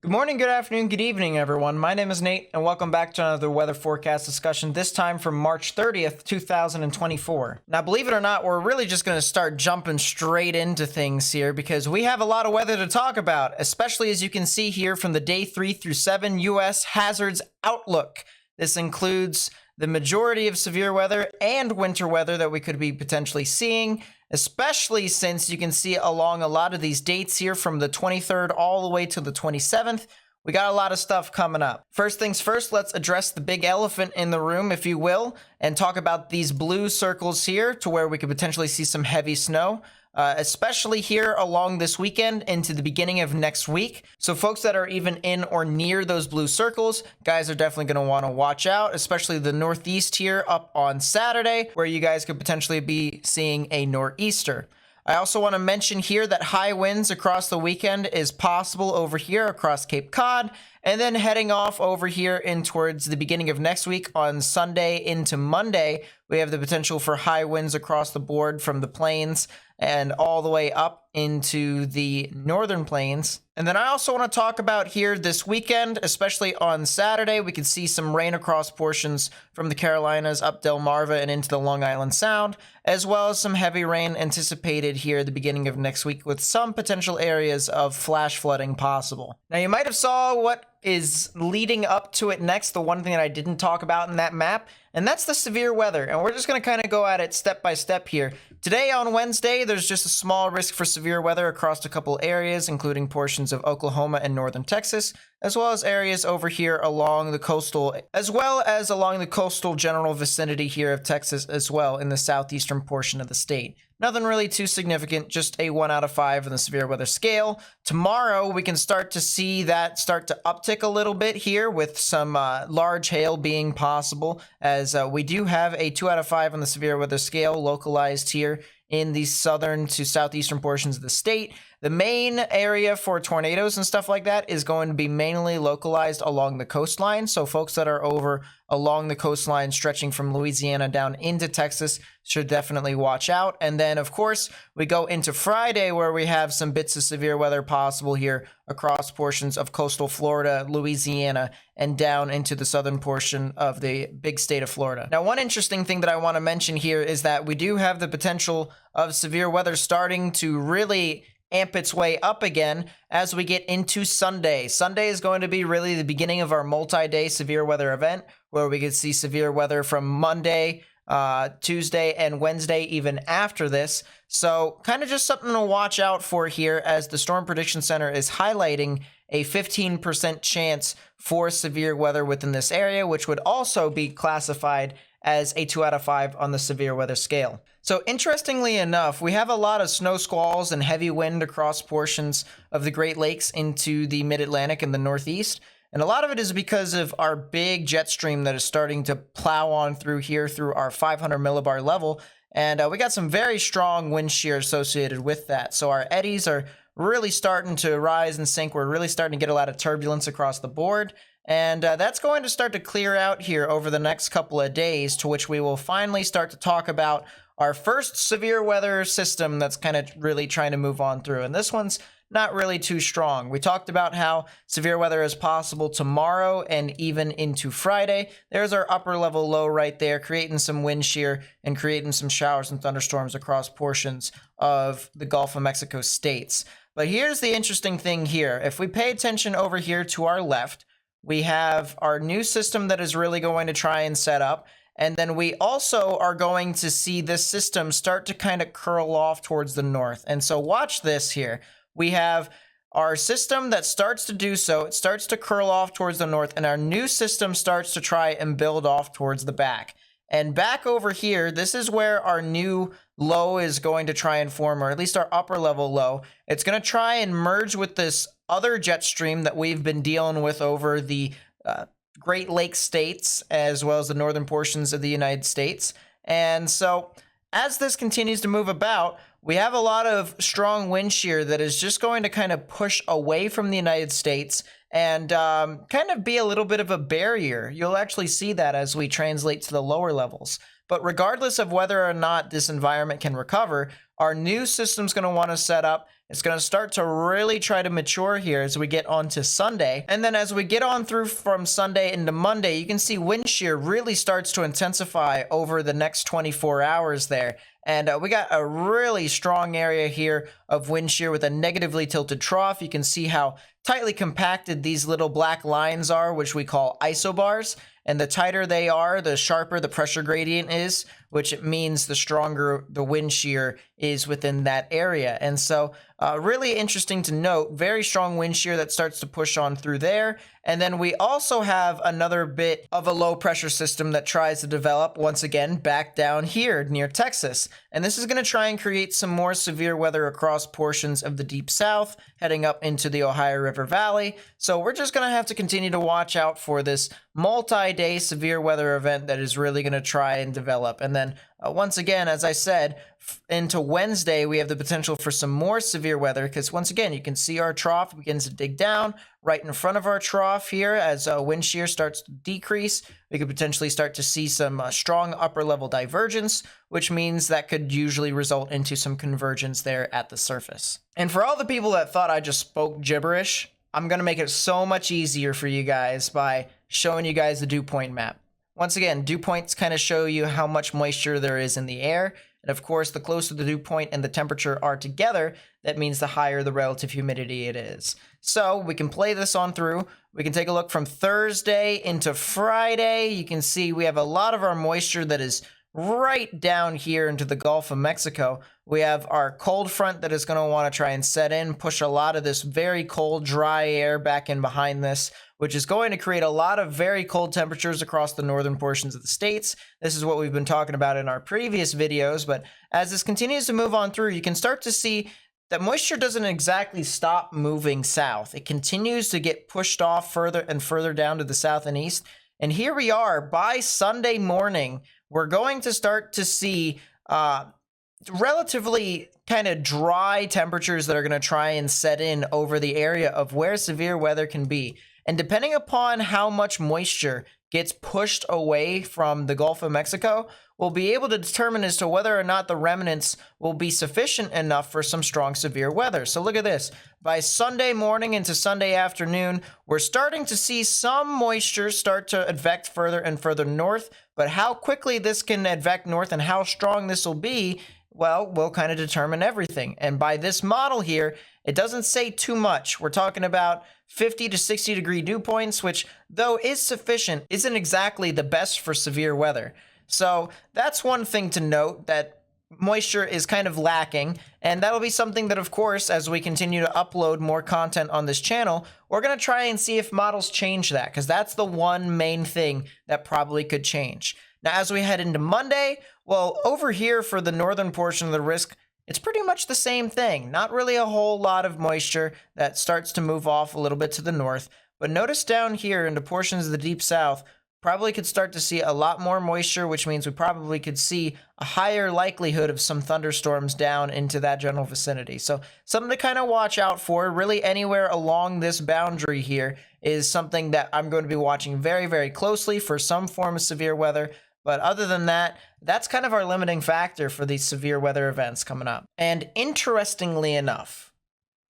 Good morning, good afternoon, good evening, everyone. My name is Nate, and welcome back to another weather forecast discussion, this time from March 30th, 2024. Now, believe it or not, we're really just going to start jumping straight into things here because we have a lot of weather to talk about, especially as you can see here from the day 3 through 7 U.S. hazards outlook. This includes the majority of severe weather and winter weather that we could be potentially seeing, especially since you can see along a lot of these dates here from the 23rd all the way to the 27th. We got a lot of stuff coming up. First things first, let's address the big elephant in the room, if you will, and talk about these blue circles here to where we could potentially see some heavy snow. Especially here along this weekend into the beginning of next week. So folks that are even in or near those blue circles, guys are definitely going to want to watch out, especially the northeast here up on Saturday, where you guys could potentially be seeing a nor'easter. I also want to mention here that high winds across the weekend is possible over here across Cape Cod, and then heading off over here in towards the beginning of next week on Sunday into Monday, we have the potential for high winds across the board from the plains and all the way up into the northern plains. And then I also want to talk about here this weekend, especially on Saturday, we could see some rain across portions from the Carolinas up Delmarva and into the Long Island Sound, as well as some heavy rain anticipated here at the beginning of next week with some potential areas of flash flooding possible. Now you might have saw what is leading up to it next, the one thing that I didn't talk about in that map, and that's the severe weather. And we're just going to kind of go at it step by step here. Today on Wednesday, there's just a small risk for severe weather across a couple areas, including portions of Oklahoma and northern Texas, as well as areas over here along the coastal, general vicinity here of Texas as well in the southeastern portion of the state. Nothing really too significant, just a 1 out of 5 in the severe weather scale. Tomorrow, we can start to see that start to uptick a little bit here with some large hail being possible, as we do have a 2 out of 5 on the severe weather scale localized here in the southern to southeastern portions of the state. The main area for tornadoes and stuff like that is going to be mainly localized along the coastline. So folks that are over along the coastline stretching from Louisiana down into Texas should definitely watch out. And then, of course, we go into Friday where we have some bits of severe weather possible here across portions of coastal Florida, Louisiana, and down into the southern portion of the big state of Florida. Now, one interesting thing that I want to mention here is that we do have the potential of severe weather starting to really amp its way up again as we get into Sunday. Sunday is going to be really the beginning of our multi-day severe weather event, where we could see severe weather from Monday, Tuesday, and Wednesday even after this. So kind of just something to watch out for here, as the Storm Prediction Center is highlighting a 15% chance for severe weather within this area, which would also be classified as a 2 out of 5 on the severe weather scale. So interestingly enough, we have a lot of snow squalls and heavy wind across portions of the Great Lakes into the mid-Atlantic and the Northeast. And a lot of it is because of our big jet stream that is starting to plow on through here through our 500 millibar level. And we got some very strong wind shear associated with that. So our eddies are really starting to rise and sink. We're really starting to get a lot of turbulence across the board. And that's going to start to clear out here over the next couple of days, to which we will finally start to talk about our first severe weather system that's kind of really trying to move on through. And this one's not really too strong. We talked about how severe weather is possible tomorrow and even into Friday. There's our upper level low right there, creating some wind shear and creating some showers and thunderstorms across portions of the Gulf of Mexico states. But here's the interesting thing here. If we pay attention over here to our left, we have our new system that is really going to try and set up. And then we also are going to see this system start to kind of curl off towards the north. And so watch this here. We have our system that starts to do so. It starts to curl off towards the north, and our new system starts to try and build off towards the back. And back over here, this is where our new low is going to try and form, or at least our upper level low. It's going to try and merge with this other jet stream that we've been dealing with over the Great Lakes states, as well as the northern portions of the United States. And so as this continues to move about, we have a lot of strong wind shear that is just going to kind of push away from the United States and kind of be a little bit of a barrier. You'll actually see that as we translate to the lower levels. But regardless of whether or not this environment can recover, our new system's going to want to set up. It's going to start to really try to mature here as we get on to Sunday. And then as we get on through from Sunday into Monday, you can see wind shear really starts to intensify over the next 24 hours there. And we got a really strong area here of wind shear with a negatively tilted trough. You can see how tightly compacted these little black lines are, which we call isobars. And the tighter they are, the sharper the pressure gradient is, which means the stronger the wind shear is within that area. And so really interesting to note, very strong wind shear that starts to push on through there. And then we also have another bit of a low pressure system that tries to develop once again back down here near Texas. And this is going to try and create some more severe weather across portions of the deep south, heading up into the Ohio River Valley. So we're just going to have to continue to watch out for this multi-day severe weather event that is really going to try and develop. And then once again, as I said, into Wednesday, we have the potential for some more severe weather because once again, you can see our trough begins to dig down right in front of our trough here as wind shear starts to decrease. We could potentially start to see some strong upper level divergence, which means that could usually result into some convergence there at the surface. And for all the people that thought I just spoke gibberish, I'm going to make it so much easier for you guys by showing you guys the dew point map. Once again, dew points kind of show you how much moisture there is in the air. And of course, the closer the dew point and the temperature are together, that means the higher the relative humidity it is. So we can play this on through. We can take a look from Thursday into Friday. You can see we have a lot of our moisture that is right down here into the Gulf of Mexico. We have our cold front that is going to want to try and set in, push a lot of this very cold, dry air back in behind this, which is going to create a lot of very cold temperatures across the northern portions of the states. This is what we've been talking about in our previous videos, but as this continues to move on through, you can start to see that moisture doesn't exactly stop moving south. It continues to get pushed off further and further down to the south and east. And here we are by Sunday morning. We're going to start to see relatively kind of dry temperatures that are going to try and set in over the area of where severe weather can be. And depending upon how much moisture gets pushed away from the Gulf of Mexico, we'll be able to determine as to whether or not the remnants will be sufficient enough for some strong severe weather. So look at this. By Sunday morning into Sunday afternoon, we're starting to see some moisture start to advect further and further north. But how quickly this can advect north and how strong this will be, well, will kind of determine everything. And by this model here, it doesn't say too much. We're talking about 50 to 60 degree dew points, which though is sufficient, isn't exactly the best for severe weather. So that's one thing to note, that moisture is kind of lacking, and that'll be something that, of course, as we continue to upload more content on this channel, we're going to try and see if models change that, because that's the one main thing that probably could change. Now, as we head into Monday, well, over here for the northern portion of the risk, it's pretty much the same thing. Not really a whole lot of moisture that starts to move off a little bit to the north. But notice down here into portions of the deep south, probably could start to see a lot more moisture, which means we probably could see a higher likelihood of some thunderstorms down into that general vicinity. So something to kind of watch out for. Really anywhere along this boundary here is something that I'm going to be watching very, very closely for some form of severe weather. But other than that, that's kind of our limiting factor for these severe weather events coming up. And interestingly enough,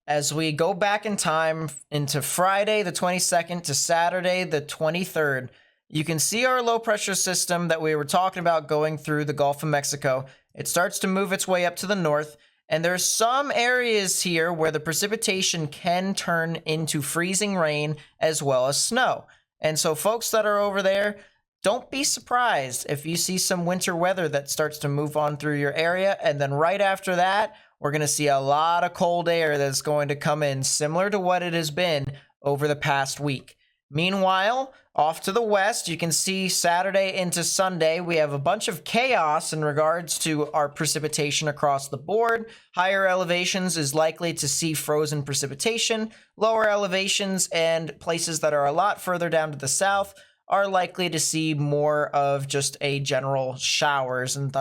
as we go back in time into Friday the 22nd to Saturday the 23rd, you can see our low pressure system that we were talking about going through the Gulf of Mexico. It starts to move its way up to the north, and there's some areas here where the precipitation can turn into freezing rain as well as snow. And so folks that are over there, don't be surprised if you see some winter weather that starts to move on through your area, and then right after that, we're going to see a lot of cold air that's going to come in, similar to what it has been over the past week. Meanwhile, off to the west, you can see Saturday into Sunday, we have a bunch of chaos in regards to our precipitation across the board. Higher elevations is likely to see frozen precipitation. Lower elevations and places that are a lot further down to the south are likely to see more of just a general showers and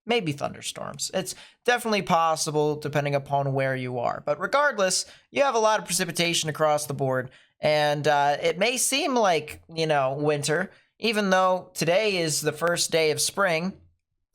maybe thunderstorms. It's definitely possible depending upon where you are. But regardless, you have a lot of precipitation across the board. And it may seem like, winter, even though today is the first day of spring.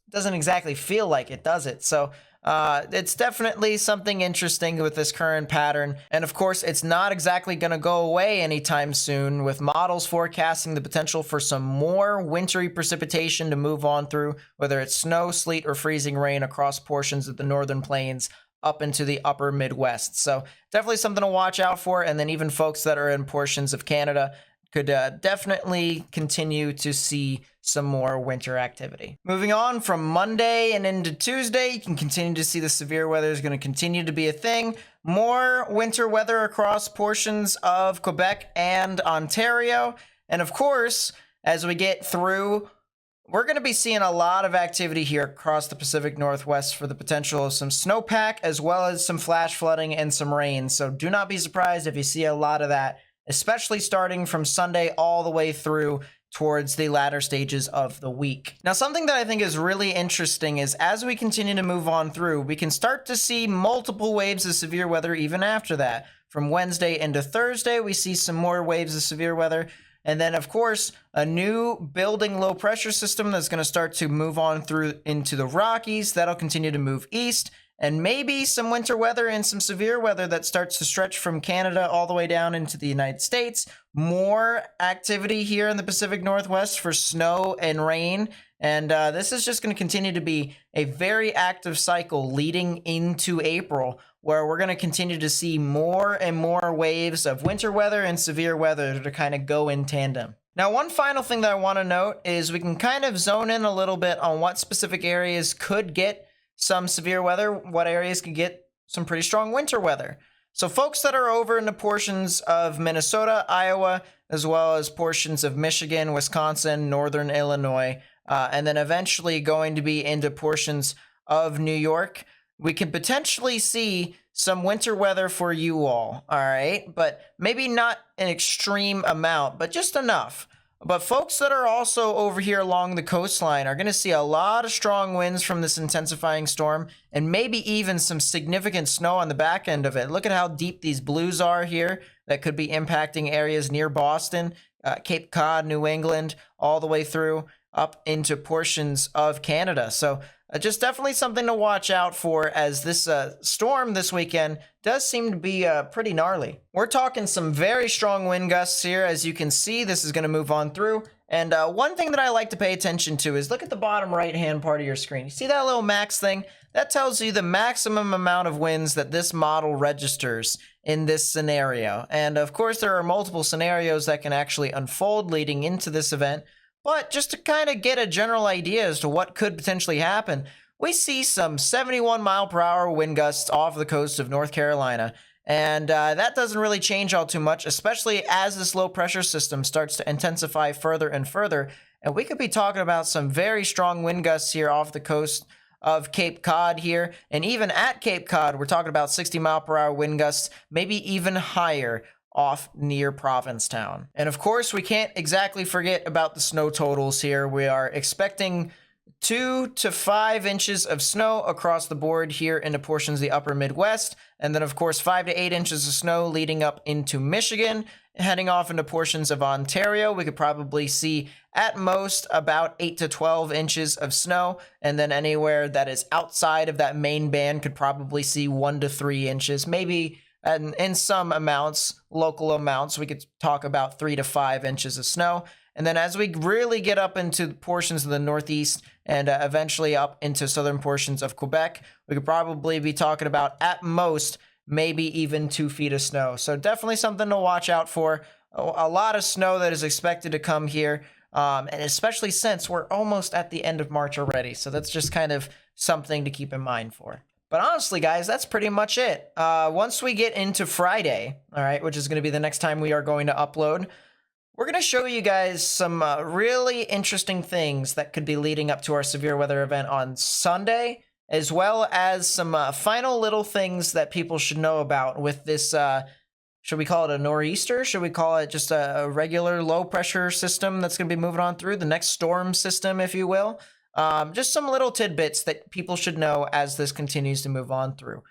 It doesn't exactly feel like it, does it? So It's definitely something interesting with this current pattern. And of course, it's not exactly going to go away anytime soon, with models forecasting the potential for some more wintry precipitation to move on through, whether it's snow, sleet, or freezing rain across portions of the northern plains up into the upper Midwest. So definitely something to watch out for. And then even folks that are in portions of Canada could definitely continue to see some more winter activity. Moving on from Monday and into Tuesday, you can continue to see the severe weather is going to continue to be a thing. More winter weather across portions of Quebec and Ontario. And of course, as we get through, we're going to be seeing a lot of activity here across the Pacific Northwest for the potential of some snowpack, as well as some flash flooding and some rain. So do not be surprised if you see a lot of that, especially starting from Sunday all the way through towards the latter stages of the week. Now, something that I think is really interesting is as we continue to move on through, we can start to see multiple waves of severe weather even after that. From Wednesday into Thursday, we see some more waves of severe weather. And then, of course, a new building low pressure system that's going to start to move on through into the Rockies. That'll continue to move east. And maybe some winter weather and some severe weather that starts to stretch from Canada all the way down into the United States. More activity here in the Pacific Northwest for snow and rain. And this is just going to continue to be a very active cycle leading into April, where we're going to continue to see more and more waves of winter weather and severe weather to kind of go in tandem. Now, one final thing that I want to note is we can kind of zone in a little bit on what specific areas could get some severe weather, what areas could get some pretty strong winter weather. So folks that are over in the portions of Minnesota, Iowa, as well as portions of Michigan, Wisconsin, northern Illinois, and then eventually going to be into portions of New York, we could potentially see some winter weather for you all right? But maybe not an extreme amount, but just enough. But folks that are also over here along the coastline are going to see a lot of strong winds from this intensifying storm, and maybe even some significant snow on the back end of it. Look at how deep these blues are here that could be impacting areas near Boston, Cape Cod, New England, all the way through up into portions of Canada. So just definitely something to watch out for, as this storm this weekend does seem to be pretty gnarly. We're talking some very strong wind gusts here. As you can see, this is going to move on through. And one thing that I like to pay attention to is look at the bottom right-hand part of your screen. You see that little max thing? That tells you the maximum amount of winds that this model registers in this scenario. And of course, there are multiple scenarios that can actually unfold leading into this event. But just to kind of get a general idea as to what could potentially happen, we see some 71 mile per hour wind gusts off the coast of North Carolina. And that doesn't really change all too much, especially as this low pressure system starts to intensify further and further. And we could be talking about some very strong wind gusts here off the coast of Cape Cod here. And even at Cape Cod, we're talking about 60 mile per hour wind gusts, maybe even higher, off near Provincetown. And of course, we can't exactly forget about the snow totals here. We are expecting 2 to 5 inches of snow across the board here into portions of the upper Midwest. And then, of course, 5 to 8 inches of snow leading up into Michigan. Heading off into portions of Ontario, we could probably see at most about 8 to 12 inches of snow. And then anywhere that is outside of that main band could probably see 1 to 3 inches, maybe. And in some amounts, local amounts, we could talk about 3 to 5 inches of snow. And then as we really get up into portions of the Northeast and eventually up into southern portions of Quebec, we could probably be talking about at most maybe even 2 feet of snow. So definitely something to watch out for. A lot of snow that is expected to come here, and especially since we're almost at the end of March already. So that's just kind of something to keep in mind for. But honestly, guys, that's pretty much it. Once we get into Friday, all right, which is going to be the next time we are going to upload, we're going to show you guys some really interesting things that could be leading up to our severe weather event on Sunday, as well as some final little things that people should know about with this, should we call it a nor'easter? Should we call it just a regular low pressure system that's going to be moving on through, the next storm system, if you will? Just some little tidbits that people should know as this continues to move on through.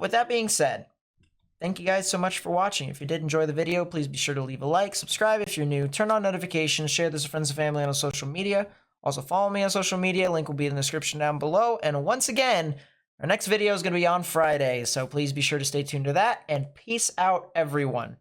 With that being said, thank you guys so much for watching. If you did enjoy the video, please be sure to leave a like, subscribe if you're new, turn on notifications, share this with friends and family on social media. Also follow me on social media. Link will be in the description down below. And once again, Our next video is going to be on Friday, so please be sure to stay tuned to that, and peace out, everyone.